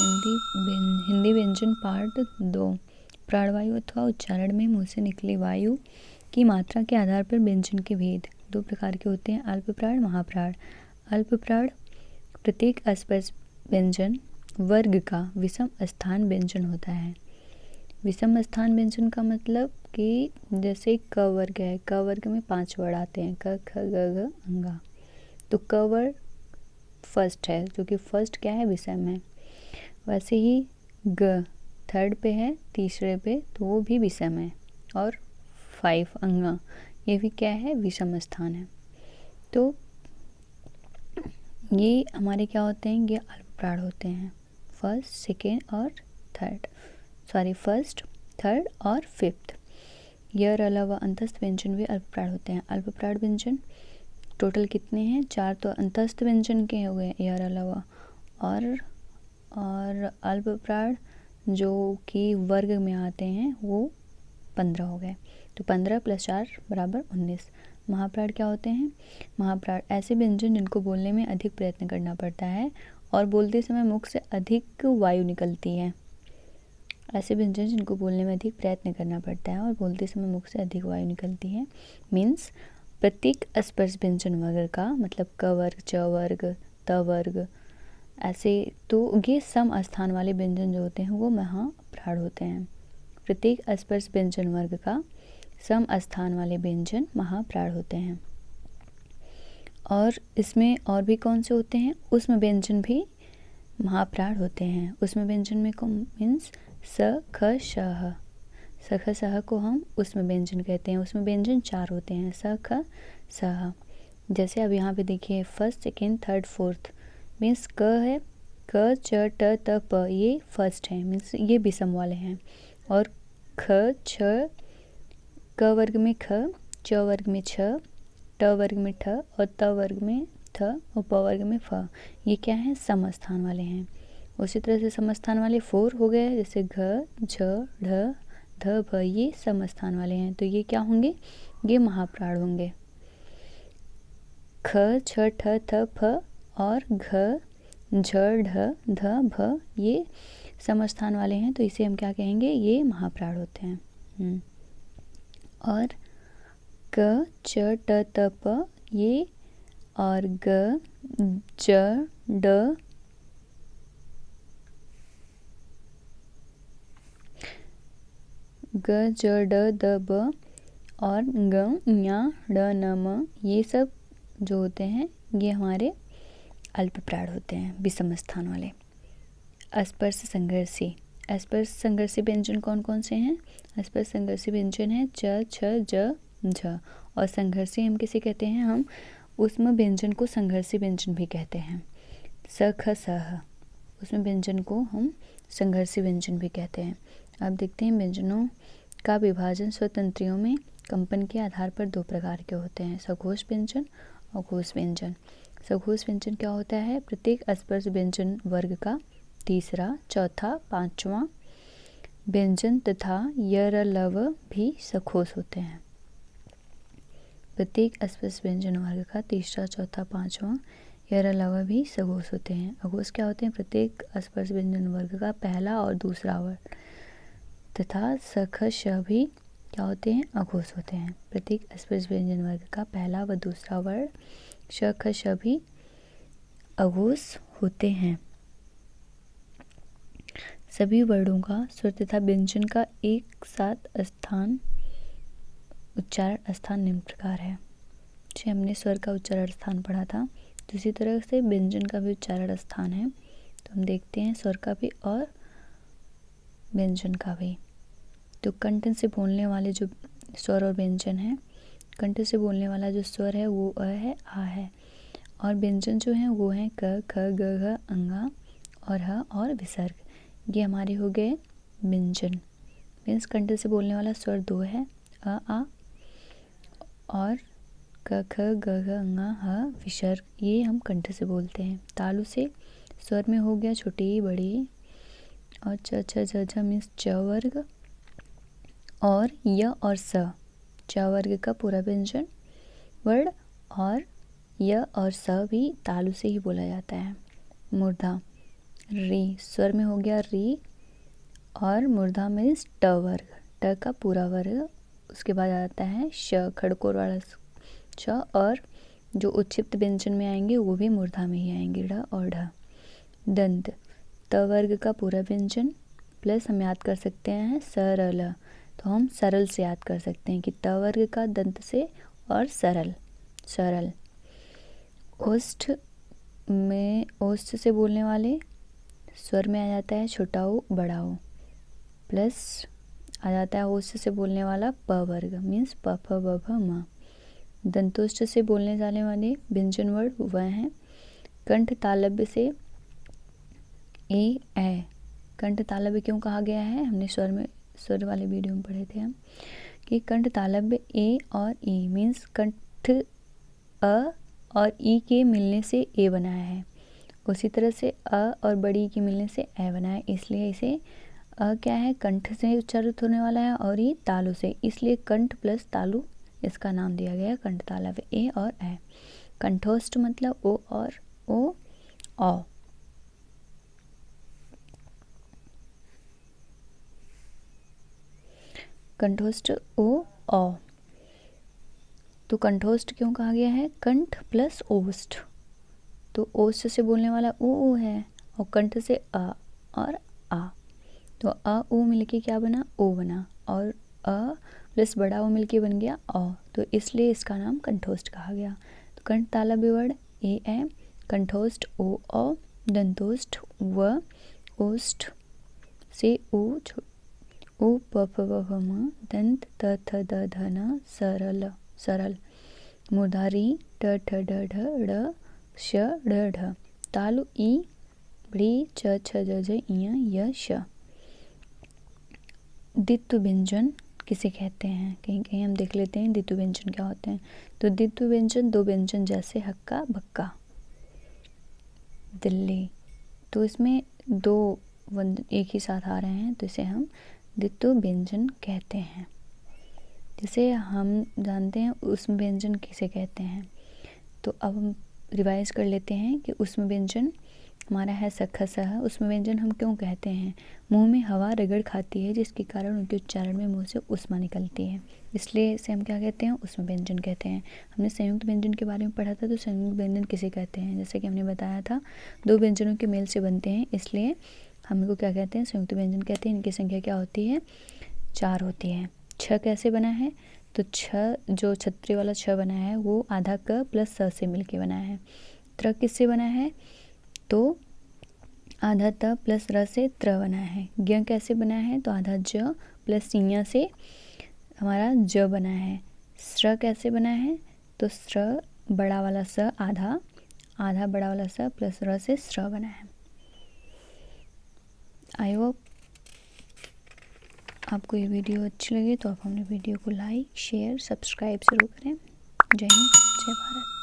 हिंदी व्यंजन पार्ट 2। प्राणवायु अथवा उच्चारण में मुंह से निकली वायु की मात्रा के आधार पर व्यंजन के भेद दो प्रकार के होते हैं, अल्पप्राण, महाप्राण। अल्पप्राण प्रत्येक अस्पर्श व्यंजन वर्ग का विषम स्थान व्यंजन होता है। विषम स्थान व्यंजन का मतलब कि जैसे क वर्ग है, क वर्ग में 5 वर्ड आते हैं, क ख ग घ अंगा, तो क वर्ग फर्स्ट है, जो कि फर्स्ट क्या है, विषम है। वैसे ही ग थर्ड पे है, तीसरे पे, तो वो भी विषम है। और 5 अंगा, ये भी क्या है, विषम स्थान है। तो ये हमारे क्या होते हैं, ये अल्पप्राण होते हैं, फर्स्ट, सेकेंड और थर्ड, फर्स्ट, थर्ड और फिफ्थ। यह अलावा अंतस्थ व्यंजन भी अल्पप्राण होते हैं। अल्पप्राण व्यंजन टोटल कितने हैं, 4 तो अंतस्थ व्यंजन के हो गए यह अलावा, और अल्पप्राण जो कि वर्ग में आते हैं वो 15 हो गए। तो 15 + 4 = 19। महाप्राण क्या होते हैं, महाप्राण ऐसे व्यंजन जिनको बोलने में अधिक प्रयत्न करना पड़ता है और बोलते समय मुख से अधिक वायु निकलती है। ऐसे व्यंजन जिनको बोलने में अधिक प्रयत्न करना पड़ता है और बोलते समय मुख से अधिक वायु निकलती है। मीन्स प्रत्येक स्पर्श व्यंजन वर्ग का, मतलब क वर्ग, च वर्ग, त वर्ग, ऐसे तो ये सम स्थान वाले व्यंजन जो होते हैं वो महाप्राण होते हैं। प्रत्येक स्पर्श व्यंजन वर्ग का सम स्थान वाले व्यंजन महाप्राण होते हैं। और इसमें और भी कौन से होते हैं, उसमें व्यंजन भी महाप्राण होते हैं। उसमें व्यंजन में मीन्स स ख श, स ख स को हम उसमें व्यंजन कहते हैं। उसमें व्यंजन 4 होते हैं, स ख स। जैसे अब यहाँ पे देखिए, first, second, third, fourth, means क है, क च ट त प, ये फर्स्ट है, मीन्स ये विषम वाले हैं। और ख छ, क वर्ग में ख, च वर्ग में छ, ट वर्ग में ठ और त वर्ग में थ और प वर्ग में फ, ये क्या है, समस्थान वाले हैं। उसी तरह से समस्थान वाले 4 हो गए, जैसे घ, झ, ढ, ध, भ, ये समस्थान वाले हैं, तो ये क्या होंगे, ये महाप्राण होंगे। ख, छ, ठ, थ, फ और घ, झ, ढ, ध, भ, ये समस्थान वाले हैं, तो इसे हम क्या कहेंगे, ये महाप्राण होते हैं। और क, च, ट, त, प, ये, और ग, ज, ड, ग, ज, ड, द, ब और ग, ञ, ड़, न, म, ये सब जो होते हैं ये हमारे अल्पप्राण होते हैं, विषम स्थान वाले। स्पर्श संघर्षी, स्पर्श संघर्षी व्यंजन कौन कौन से हैं, स्पर्श संघर्षी व्यंजन है च, छ, ज, झ। और संघर्षी हम किसे कहते हैं, हम उसमें व्यंजन को संघर्षी व्यंजन भी कहते हैं। स, ख, स, उसमें व्यंजन को हम संघर्षी व्यंजन भी कहते हैं। अब देखते हैं व्यंजनों का विभाजन स्वतंत्रियों में कंपन के आधार पर 2 प्रकार के होते हैं, सघोष व्यंजन और घोष व्यंजन। सघोष व्यंजन क्या होता है, प्रत्येक स्पर्श व्यंजन वर्ग का तीसरा, चौथा, 5वां व्यंजन तथा य, लव भी सघोष होते हैं। प्रत्येक स्पर्श व्यंजन वर्ग का तीसरा, चौथा, 5वां य, लव भी सघोष होते हैं। अघोष क्या होते हैं, प्रत्येक स्पर्श व्यंजन वर्ग का पहला और दूसरा वर्ग तथा स, ख, श भी क्या होते हैं, अघोष होते हैं। प्रत्येक स्पर्श व्यंजन वर्ग का पहला व दूसरा वर्ण श, ख, श भी अघोष होते हैं। सभी वर्णों का स्वर तथा व्यंजन का एक साथ स्थान, उच्चारण स्थान निम्न प्रकार है। जैसे हमने स्वर का उच्चारण स्थान पढ़ा था, तो इसी तरह से व्यंजन का भी उच्चारण स्थान है। तो हम देखते हैं स्वर का भी और व्यंजन का भी। तो कंठ से बोलने वाले जो स्वर और व्यंजन है, कंठ से बोलने वाला जो स्वर है वो अ है, आ है, और व्यंजन जो है वो है क, ख, ग, घ, अंगा और ह और विसर्ग। ये हमारे हो गए व्यंजन। मीन्स कंठ से बोलने वाला स्वर 2 है, अ, आ, और क, ख, ग, घ, अंगा, ह, विसर्ग, ये हम कंठ से बोलते हैं। तालु से स्वर में हो गया छोटी, बड़ी, और च, छ, ज, झ मीन्स च वर्ग, और य और स, च वर्ग का पूरा व्यंजन वर्ण, और य और स भी तालु से ही बोला जाता है। मूर्धा री, स्वर में हो गया री, और मूर्धा में ट वर्ग, ट का पूरा वर्ग। उसके बाद आता है श, खड़कोर वाला श, और जो उच्छिप्त व्यंजन में आएंगे वो भी मूर्धा में ही आएंगे, ढ और ढ। दंत, त वर्ग का पूरा व्यंजन प्लस हम याद कर सकते हैं सरल, तो हम सरल से याद कर सकते हैं कि त वर्ग का दंत से और सरल, सरल। ओष्ठ में, ओष्ठ से बोलने वाले स्वर में आ जाता है छोटा ओ बड़ा ओ, प्लस आ जाता है ओष्ठ से बोलने वाला प वर्ग, मीन्स प फ ब भ म। दंतोष्ठ से बोलने जाने वाले व्यंजन वर्ड वह हैं कंठ तालव्य से ए ए। कंठ तालव्य क्यों कहा गया है, हमने स्वर में, स्वर वाले वीडियो में पढ़े थे हम कि कंठ तालव्य ए और ई, मीन्स कंठ अ और ई के मिलने से ए बनाया है, उसी तरह से अ और बड़ी ई के मिलने से ए बना है, इसलिए इसे अ क्या है, कंठ से उच्चारित होने वाला है और ये तालु से, इसलिए कंठ प्लस तालु इसका नाम दिया गया कंठ तालव्य, ए और ए। कंठोष्ठ मतलब ओ और ओ, औ। कंठोष्ठ ओ औ, तो कंठोष्ठ क्यों कहा गया है, कंठ प्लस ओष्ठ, तो ओष्ठ से बोलने वाला ओ है और कंठ से अ और आ, तो अ ओ मिलके क्या बना, ओ बना, और अ प्लस बड़ा ओ मिलके बन गया औ, तो इसलिए इसका नाम कंठोष्ठ कहा गया। तो कंठ तालव्य वर्ड ए ए, कंठोष्ठ ओ औ, दंतोष्ठ व, ओष्ठ से ओ ओ प फ ब भ म, दंत त थ द ध न, सरल, सरल। मूर्धारी ट ठ ड ढ ड़ श ड़ ढ, तालु ई बड़ी च छ ज झ ञ य श। द्वित्व व्यंजन किसे कहते हैं, कहीं कहीं हम देख लेते हैं द्वित्व व्यंजन क्या होते हैं। तो द्वित्व व्यंजन दो व्यंजन जैसे हक्का बक्का, दिल्ली, तो इसमें दो एक ही साथ आ रहे हैं तो इसे हम द्वित्व व्यंजन कहते हैं। जैसे हम जानते हैं उष्म व्यंजन किसे कहते हैं, तो अब हम रिवाइज कर लेते हैं कि उष्म व्यंजन हमारा है सखसह। उष्म व्यंजन हम क्यों कहते हैं, मुंह में हवा रगड़ खाती है जिसके कारण उनके उच्चारण में मुंह से उष्मा निकलती है, इसलिए इसे हम क्या कहते हैं, उष्म व्यंजन कहते हैं। हमने संयुक्त व्यंजन के बारे में पढ़ा था, तो संयुक्त व्यंजन किसे कहते हैं, जैसे कि हमने बताया था दो व्यंजनों के मेल से बनते हैं, इसलिए हम इनको क्या कहते हैं, संयुक्त व्यंजन कहते हैं। इनकी संख्या क्या होती है, 4 होती है। छ कैसे बना है, तो छ जो छत्री वाला छ बना है वो आधा क प्लस स से मिलके बना है। त्र किससे बना है, तो आधा त प्लस र से त्र बना है। ज्ञ कैसे बना है, तो आधा ज प्लस ञ से हमारा ज बना है। स्र कैसे बना है, तो स्र बड़ा वाला स आधा, आधा बड़ा वाला स प्लस र से स्र बना है। आई होप आपको ये वीडियो अच्छी लगी, तो आप हमने वीडियो को लाइक शेयर सब्सक्राइब जरूर करें। जय हिंद, जय भारत।